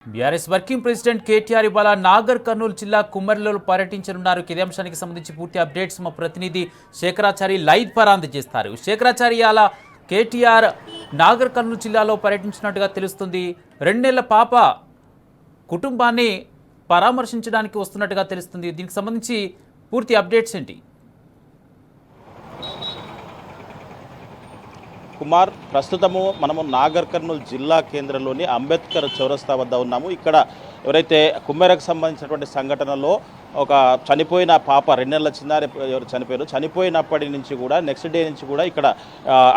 BRS working president KTR ఇవాళ నాగర్ కర్నూలు జిల్లా కుమ్మరిలో పర్యటించనున్నారు. ఇదే అంశానికి సంబంధించి పూర్తి అప్డేట్స్ మా ప్రతినిధి శేఖరాచారి లైవ్ ద్వారా అందజేస్తారు. శేఖరాచారి, ఇవాళ కేటీఆర్ నాగర్ కర్నూలు జిల్లాలో పర్యటించినట్టుగా తెలుస్తుంది. 2 నెలల పాప కుటుంబాన్ని పరామర్శించడానికి వస్తున్నట్టుగా తెలుస్తుంది. దీనికి సంబంధించి పూర్తి అప్డేట్స్ ఏంటి? కుమార్, ప్రస్తుతము మనము నాగర్ కర్నూలు జిల్లా కేంద్రంలోని అంబేద్కర్ చౌరస్తా వద్ద ఉన్నాము. ఇక్కడ ఎవరైతే కుమ్మేరకు సంబంధించినటువంటి సంఘటనలో ఒక చనిపోయిన పాప 2 నెలల చిన్నారి ఎవరు చనిపోయినప్పటి నుంచి కూడా నెక్స్ట్ డే నుంచి కూడా ఇక్కడ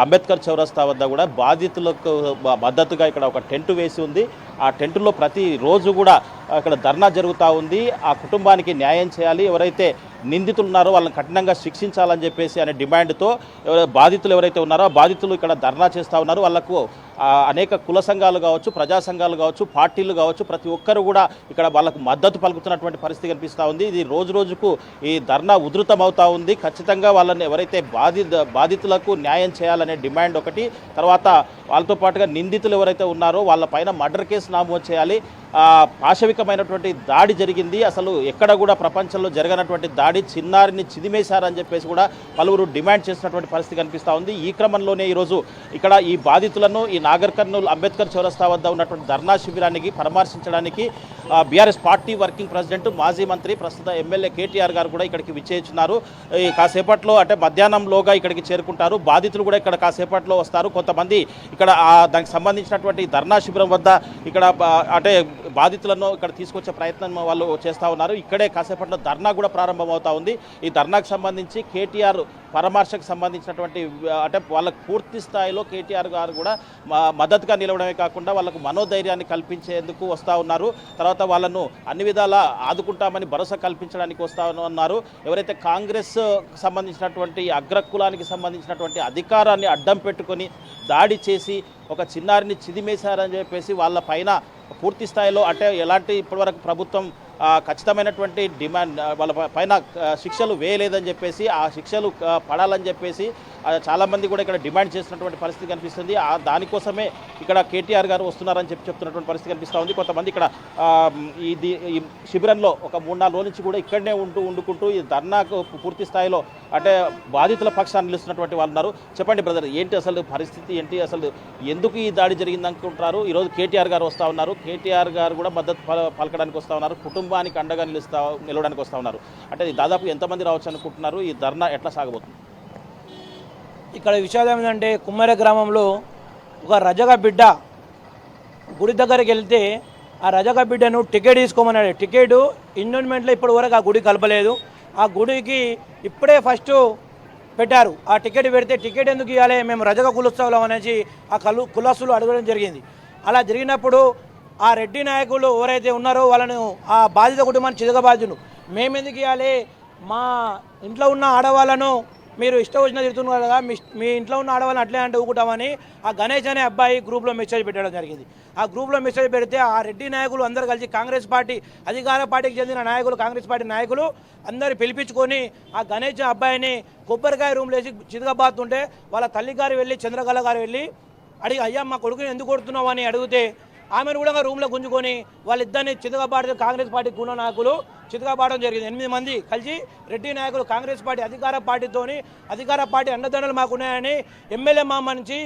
అంబేద్కర్ చౌరస్తా వద్ద కూడా బాధితులకు మద్దతుగా ఇక్కడ ఒక టెంట్ వేసి ఉంది. ఆ టెంటులో ప్రతిరోజు కూడా ఇక్కడ ధర్నా జరుగుతూ ఉంది. ఆ కుటుంబానికి న్యాయం చేయాలి, ఎవరైతే నిందితులు ఉన్నారో వాళ్ళని కఠినంగా శిక్షించాలని చెప్పేసి అనే డిమాండ్తో బాధితులు ఎవరైతే ఉన్నారో ఆ బాధితులు ఇక్కడ ధర్నా చేస్తూ ఉన్నారు. వాళ్ళకు అనేక కుల సంఘాలు కావచ్చు, ప్రజా సంఘాలు కావచ్చు, పార్టీలు కావచ్చు, ప్రతి ఒక్కరు కూడా ఇక్కడ వాళ్ళకు మద్దతు పలుకుతున్నటువంటి పరిస్థితి కనిపిస్తూ ఉంది. ఇది రోజు రోజుకు ఈ ధర్నా ఉధృతమవుతూ ఉంది. ఖచ్చితంగా వాళ్ళని ఎవరైతే బాధితులకు న్యాయం చేయాలనే డిమాండ్ ఒకటి, తర్వాత వాళ్ళతో పాటుగా నిందితులు ఎవరైతే ఉన్నారో వాళ్ళపైన మర్డర్ కేసు నమోదు చేయాలి. పాశవికమైనటువంటి దాడి జరిగింది, అసలు ఎక్కడ కూడా ప్రపంచంలో జరగనటువంటి దాడి, చిన్నారిని చిదిమేశారని చెప్పేసి కూడా పలువురు డిమాండ్ చేసినటువంటి పరిస్థితి కనిపిస్తూ ఉంది. ఈ క్రమంలోనే ఈరోజు ఇక్కడ ఈ బాధితులను ఈ నాగర్ కర్నూలు అంబేద్కర్ చౌరస్తా వద్ద ఉన్నటువంటి ధర్నా శిబిరానికి పరామర్శించడానికి బీఆర్ఎస్ పార్టీ వర్కింగ్ ప్రెసిడెంట్, మాజీ మంత్రి, ప్రస్తుత ఎమ్మెల్యే కేటీఆర్ గారు కూడా ఇక్కడికి విచ్చేస్తున్నారు. కాసేపట్లో అంటే మధ్యాహ్నంలోగా ఇక్కడికి చేరుకుంటారు. బాధితులు కూడా ఇక్కడ కాసేపట్లో వస్తారు. కొంతమంది ఇక్కడ దానికి సంబంధించినటువంటి ధర్నా శిబిరం వద్ద ఇక్కడ అంటే బాధితులను ఇక్కడ తీసుకొచ్చే ప్రయత్నం వాళ్ళు చేస్తూ ఉన్నారు. ఇక్కడే కాసేపట్లో ధర్నా కూడా ప్రారంభమవుతా ఉంది. ఈ ధర్నాకు సంబంధించి కేటీఆర్ పరామర్శకు సంబంధించినటువంటి అంటే వాళ్ళకు పూర్తి స్థాయిలో కేటీఆర్ గారు కూడా మద్దతుగా నిలవడమే కాకుండా వాళ్ళకు మనోధైర్యాన్ని కల్పించేందుకు వస్తూ ఉన్నారు. తర్వాత వాళ్ళను అన్ని విధాలా ఆదుకుంటామని భరోసా కల్పించడానికి వస్తూ ఉన్నారు. ఎవరైతే కాంగ్రెస్ సంబంధించినటువంటి అగ్రకులానికి సంబంధించినటువంటి అధికారాన్ని అడ్డం పెట్టుకొని దాడి చేసి ఒక చిన్నారిని చిదిమేశారని చెప్పేసి వాళ్ళ పైన పూర్తి స్థాయిలో అంటే ఎలాంటి ఇప్పటివరకు ప్రభుత్వం ఖచ్చితమైనటువంటి డిమాండ్ వాళ్ళ పైన శిక్షలు వేయలేదని చెప్పేసి, ఆ శిక్షలు పడాలని చెప్పేసి చాలామంది కూడా ఇక్కడ డిమాండ్ చేస్తున్నటువంటి పరిస్థితి కనిపిస్తుంది. దానికోసమే ఇక్కడ కేటీఆర్ గారు వస్తున్నారని చెప్తున్నటువంటి పరిస్థితి కనిపిస్తూ ఉంది. కొంతమంది ఇక్కడ ఈ శిబిరంలో ఒక 3-4 రోజుల నుంచి కూడా ఇక్కడనే ఉండుకుంటూ ఈ ధర్నాకు పూర్తి స్థాయిలో అంటే బాధితుల పక్షాన్ని నిలుస్తున్నటువంటి వాళ్ళు ఉన్నారు. చెప్పండి బ్రదర్, ఏంటి అసలు పరిస్థితి ఏంటి, అసలు ఎందుకు ఈ దాడి జరిగింది అనుకుంటున్నారు? ఈరోజు కేటీఆర్ గారు వస్తూ ఉన్నారు, కేటీఆర్ గారు కూడా మద్దతు పలకడానికి వస్తూ ఉన్నారు, కుటుంబానికి అండగా నిలవడానికి వస్తూ ఉన్నారు. అంటే దాదాపు ఎంతమంది రావచ్చు అనుకుంటున్నారు? ఈ ధర్నా ఎట్లా సాగబోతుంది? ఇక్కడ విషయం ఏమిటంటే, కుమ్మరి గ్రామంలో ఒక రజక బిడ్డ గుడి దగ్గరికి వెళ్తే ఆ రజక బిడ్డను టికెట్ తీసుకోమన్నాడు. టికెట్ ఇన్వెస్ట్మెంట్లో ఇప్పటి వరకు ఆ గుడి కలపలేదు. ఆ గుడికి ఇప్పుడే ఫస్ట్ పెట్టారు. ఆ టికెట్ పెడితే టికెట్ ఎందుకు ఇవ్వాలి, మేము రజక కులస్తులం అనేసి ఆ కులస్తులు అడగడం జరిగింది. అలా జరిగినప్పుడు ఆ రెడ్డి నాయకులు ఎవరైతే ఉన్నారో వాళ్ళను ఆ బాధిత కుటుంబాన్ని చితకబాదును మేమెందుకు ఇవ్వాలి, మా ఇంట్లో ఉన్న ఆడవాళ్ళను మీరు ఇష్టం వచ్చిన తిరుగుతున్నారు కదా, మీ ఇంట్లో ఉన్న ఆడవాళ్ళని అట్లే అంటే ఊకుంటామని ఆ గణేష్ అనే అబ్బాయి గ్రూప్లో మెసేజ్ పెట్టడం జరిగింది. ఆ గ్రూప్లో మెసేజ్ పెడితే ఆ రెడ్డి నాయకులు అందరూ కలిసి కాంగ్రెస్ పార్టీ అధికార పార్టీకి చెందిన నాయకులు, కాంగ్రెస్ పార్టీ నాయకులు అందరు పిలిపించుకొని ఆ గణేష్ అబ్బాయిని కొబ్బరికాయ రూమ్లో వేసి చితకబాతుంటే వాళ్ళ తల్లి గారు వెళ్ళి, చంద్రకళ గారు వెళ్ళి అడిగి, అయ్యా మా కొడుకుని ఎందుకు కొడుతున్నావు అని అడిగితే ఆమెను కూడా రూమ్లో గుంజుకొని వాళ్ళిద్దరిని చితకబాటు కాంగ్రెస్ పార్టీ గుణ నాయకులు చితకబాటం జరిగింది. 8 మంది కలిసి రెడ్డి నాయకులు కాంగ్రెస్ పార్టీ అధికార పార్టీతోని అధికార పార్టీ అండదండలు మాకున్నాయని ఎమ్మెల్యే మామ నుంచి,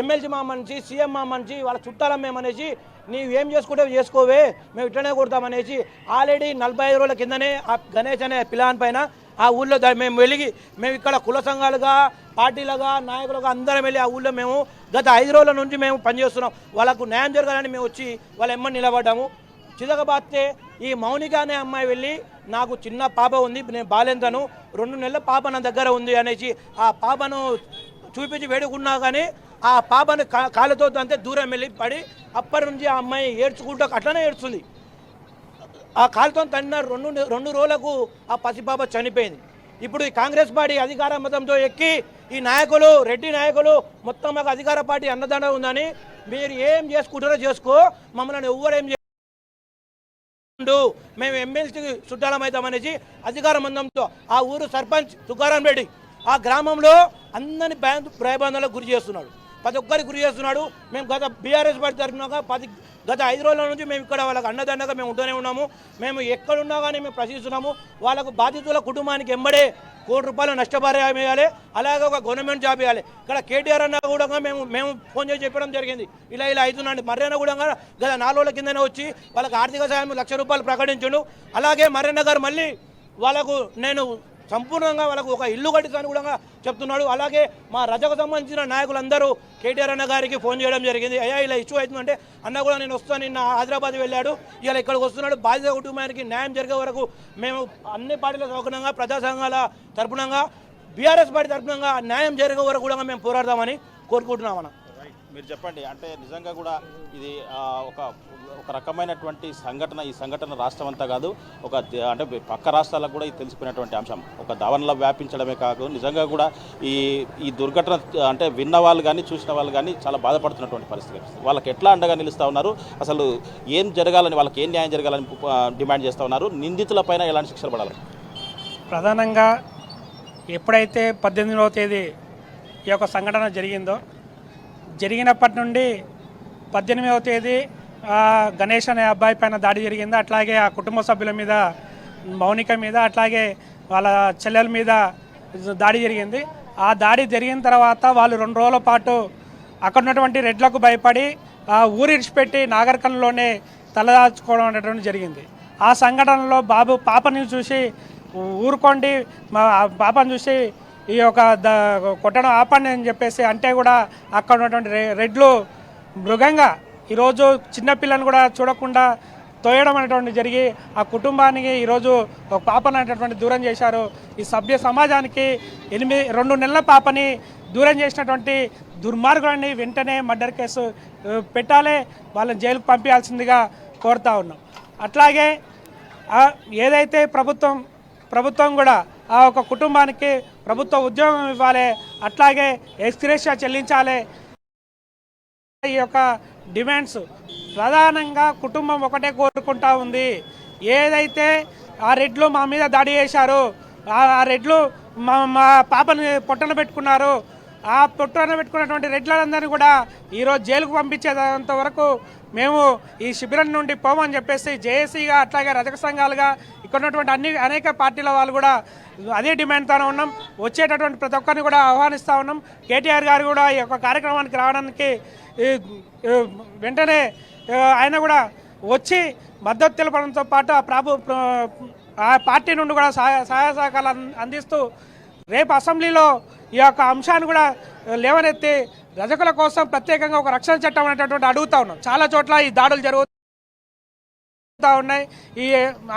ఎమ్మెల్సీ మామ నుంచి, సీఎం మామ నుంచి వాళ్ళ చుట్టాలం మేమనేసి నీవు ఏం చేసుకుంటే చేసుకోవే, మేము ఇట్లనే కొడతామనేసి ఆల్రెడీ 45 రోజుల కిందనే ఆ గణేష్ అనే పిలాన్ పైన ఆ ఊళ్ళో మేము ఇక్కడ కుల సంఘాలుగా, పార్టీలుగా, నాయకులుగా అందరం వెళ్ళి ఆ ఊళ్ళో మేము గత 5 రోజుల నుంచి మేము పనిచేస్తున్నాం. వాళ్ళకు న్యాయం జరగాలని మేము వచ్చి వాళ్ళ ఎమ్మని నిలబడ్డాము. చితకబాస్తే ఈ మౌనిక అనే అమ్మాయి వెళ్ళి, నాకు చిన్న పాప ఉంది, నేను బాలేంతను, 2 నెలల పాప నా దగ్గర ఉంది అనేసి ఆ పాపను చూపించి వేడుకున్నా కానీ ఆ పాపను కాళ్ళతో అంతే దూరం వెళ్ళి పడి అప్పటి నుంచి ఆ అమ్మాయి ఏడ్చుకుంటూ అట్లనే ఏడుస్తుంది. ఆ కాలుతో తన్న 2 రోజులకు ఆ పసిపాప చనిపోయింది. ఇప్పుడు ఈ కాంగ్రెస్ పార్టీ అధికార మతంతో ఎక్కి ఈ నాయకులు, రెడ్డి నాయకులు మొత్తం మాకు అధికార పార్టీ అన్నదండ ఉందని, మీరు ఏం చేసుకుంటారో చేసుకో, మమ్మల్ని ఎవరేం మేము ఎమ్మెల్సీకి చుట్టాలమవుతామనేసి అధికార మందంతో ఆ ఊరు సర్పంచ్ తుకారాం రెడ్డి ఆ గ్రామంలో అందరినీ భయబంధాలకు గురి చేస్తున్నాడు. ప్రతి ఒక్కరికి గురి చేస్తున్నాడు. మేము గత బీఆర్ఎస్ పార్టీ తరఫున గత 5 రోజుల నుంచి మేము ఇక్కడ వాళ్ళకి అన్నదండగా మేము ఉంటూనే ఉన్నాము. మేము ఎక్కడున్నా కానీ మేము ప్రశ్నిస్తున్నాము. వాళ్ళకు బాధితుల కుటుంబానికి ఎంబడే ₹1 కోటి నష్టపరిహారం వేయాలి, అలాగే ఒక గవర్నమెంట్ జాబ్ ఇవ్వాలి. ఇక్కడ కేటీఆర్ అన్న కూడా మేము ఫోన్ చేసి చెప్పడం జరిగింది, ఇలా అవుతుందండి. మర్రన్న కూడా గత 4 రోజుల కిందనే వచ్చి వాళ్ళకి ఆర్థిక సాయం ₹1,00,000 ప్రకటించుండు. అలాగే మర్రన్న గారు మళ్ళీ వాళ్ళకు నేను సంపూర్ణంగా వాళ్ళకు ఒక ఇల్లు కట్టిస్తాను కూడా చెప్తున్నాడు. అలాగే మా రజకు సంబంధించిన నాయకులందరూ కేటీఆర్ అన్న గారికి ఫోన్ చేయడం జరిగింది. అయ్యా ఇలా ఇష్యూ అవుతుందంటే అన్న కూడా నేను వస్తాను, నిన్న హైదరాబాద్ వెళ్ళాడు, ఇలా ఇక్కడికి వస్తున్నాడు. బాధిత కుటుంబానికి న్యాయం జరిగే వరకు మేము అన్ని పార్టీల తరపునంగా, ప్రజా సంఘాల తరపునంగా, బీఆర్ఎస్ పార్టీ తరపునంగా న్యాయం జరిగే వరకు కూడా మేము పోరాడదామని కోరుకుంటున్నామన్న. మీరు చెప్పండి, అంటే నిజంగా కూడా ఇది ఒక ఒక రకమైనటువంటి సంఘటన. ఈ సంఘటన రాష్ట్రం అంతా కాదు, అంటే పక్క రాష్ట్రాలకు కూడా ఇది తెలిసిపోయినటువంటి అంశం. ఒక దావనలో వ్యాపించడమే కాదు, నిజంగా కూడా ఈ దుర్ఘటన అంటే విన్న వాళ్ళు కానీ చూసిన వాళ్ళు కానీ చాలా బాధపడుతున్నటువంటి పరిస్థితి. వాళ్ళకి ఎట్లా అండగా నిలుస్తూ ఉన్నారు, అసలు ఏం జరగాలని, వాళ్ళకి ఏం న్యాయం జరగాలని డిమాండ్ చేస్తూ ఉన్నారు, నిందితులపైన ఎలాంటి శిక్షలు పడాలి? ప్రధానంగా ఎప్పుడైతే 18వ తేదీ ఈ యొక్క సంఘటన జరిగినప్పటి నుండి 18వ తేదీ గణేష్ అనే అబ్బాయి పైన దాడి జరిగింది. అట్లాగే ఆ కుటుంబ సభ్యుల మీద, మౌనిక మీద, అట్లాగే వాళ్ళ చెల్లెల మీద దాడి జరిగింది. ఆ దాడి జరిగిన తర్వాత వాళ్ళు 2 రోజుల పాటు అక్కడ ఉన్నటువంటి రెడ్లకు భయపడి ఊరి ఇడిచిపెట్టి నాగర్కర్నూల్లోనే తలదాచుకోవడం అనేటువంటి జరిగింది. ఆ సంఘటనలో పాపని చూసి ఊరుకోండి, మా పాపను చూసి ఈ యొక్క కొట్టడం ఆపండి అని చెప్పేసి అంటే కూడా అక్కడ ఉన్నటువంటి రెడ్లు మృగంగా ఈరోజు చిన్నపిల్లని కూడా చూడకుండా తోయడం అనేటువంటి జరిగి ఆ కుటుంబానికి ఈరోజు ఒక పాపను అనేటటువంటి దూరం చేశారు. ఈ సభ్య సమాజానికి 2 నెలల పాపని దూరం చేసినటువంటి దుర్మార్గులని వెంటనే మర్డర్ కేసు పెట్టాలి, వాళ్ళని జైలుకు పంపించాల్సిందిగా కోరుతా ఉన్నాం. అట్లాగే ఏదైతే ప్రభుత్వం కూడా ఆ ఒక కుటుంబానికి ప్రభుత్వ ఉద్యోగం ఇవ్వాలి, అట్లాగే ఎక్స్గ్రేషియా చెల్లించాలి. ఈ యొక్క డిమాండ్స్ ప్రధానంగా కుటుంబం ఒకటే కోరుకుంటా ఉంది. ఏదైతే ఆ రెడ్లు మా మీద దాడి చేశారో, ఆ రెడ్లు మా పాపని పొట్టన పెట్టుకున్నారు, ఆ పొట్టన పెట్టుకున్నటువంటి రెడ్లందరినీ కూడా ఈరోజు జైలుకు పంపించేంత వరకు మేము ఈ శిబిరం నుండి పోమని చెప్పేసి జేఏసీగా, అట్లాగే రజక సంఘాలుగా ఇక్కడ ఉన్నటువంటి అనేక పార్టీల వాళ్ళు కూడా అదే డిమాండ్తోనే ఉన్నాం. వచ్చేటటువంటి ప్రతి ఒక్కరిని కూడా ఆహ్వానిస్తూ ఉన్నాం. కేటీఆర్ గారు కూడా ఈ యొక్క కార్యక్రమానికి రావడానికి వెంటనే ఆయన కూడా వచ్చి మద్దతు తెలపడంతో పాటు ఆ పార్టీ నుండి కూడా సహాయ సహకారాలు అందిస్తూ రేపు అసెంబ్లీలో ఈ యొక్క అంశాన్ని కూడా లేవనెత్తి రజకుల కోసం ప్రత్యేకంగా ఒక రక్షణ చట్టం అనేటటువంటి అడుగుతూ ఉన్నాం. చాలా చోట్ల ఈ దాడులు జరుగుతూ ఉన్నాయి, ఈ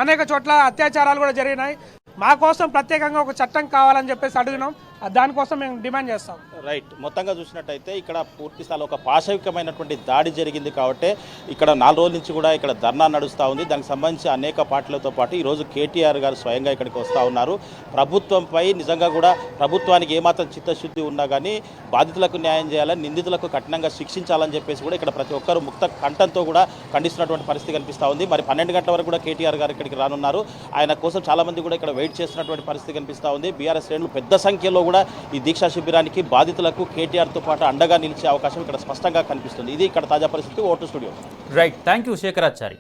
అనేక చోట్ల అత్యాచారాలు కూడా జరిగినాయి. మా కోసం ప్రత్యేకంగా ఒక చట్టం కావాలని చెప్పేసి అడిగినాం. దానికోసం మేము డిమాండ్ చేస్తాం. రైట్, మొత్తంగా చూసినట్టయితే ఇక్కడ పూర్తి స్థాయిలో ఒక పాశవికమైనటువంటి దాడి జరిగింది కాబట్టి ఇక్కడ 4 రోజుల నుంచి కూడా ఇక్కడ ధర్నా నడుస్తూ ఉంది. దానికి సంబంధించి అనేక పార్టీలతో పాటు ఈరోజు కేటీఆర్ గారు స్వయంగా ఇక్కడికి వస్తూ ఉన్నారు. ప్రభుత్వంపై నిజంగా కూడా ప్రభుత్వానికి ఏమాత్రం చిత్తశుద్ధి ఉన్నా కానీ బాధితులకు న్యాయం చేయాలని, నిందితులకు కఠినంగా శిక్షించాలని చెప్పేసి కూడా ఇక్కడ ప్రతి ఒక్కరు ముక్త కంఠంతో కూడా ఖండిస్తున్నటువంటి పరిస్థితి కనిపిస్తూ ఉంది. మరి 12 గంటల వరకు కూడా కేటీఆర్ గారు ఇక్కడికి రానున్నారు. ఆయన కోసం చాలామంది కూడా ఇక్కడ వెయిట్ చేస్తున్నటువంటి పరిస్థితి కనిపిస్తూ ఉంది. బీఆర్ఎస్ శ్రేణులు పెద్ద సంఖ్యలో కూడా ఈ దీక్షా శిబిరానికి బాధితులకు కేటీఆర్తో పాటు అండగా నిలిచే అవకాశం ఇక్కడ స్పష్టంగా కనిపిస్తుంది. ఇది ఇక్కడ తాజా పరిస్థితి. Vote studio. Right, thank you Shekharachari.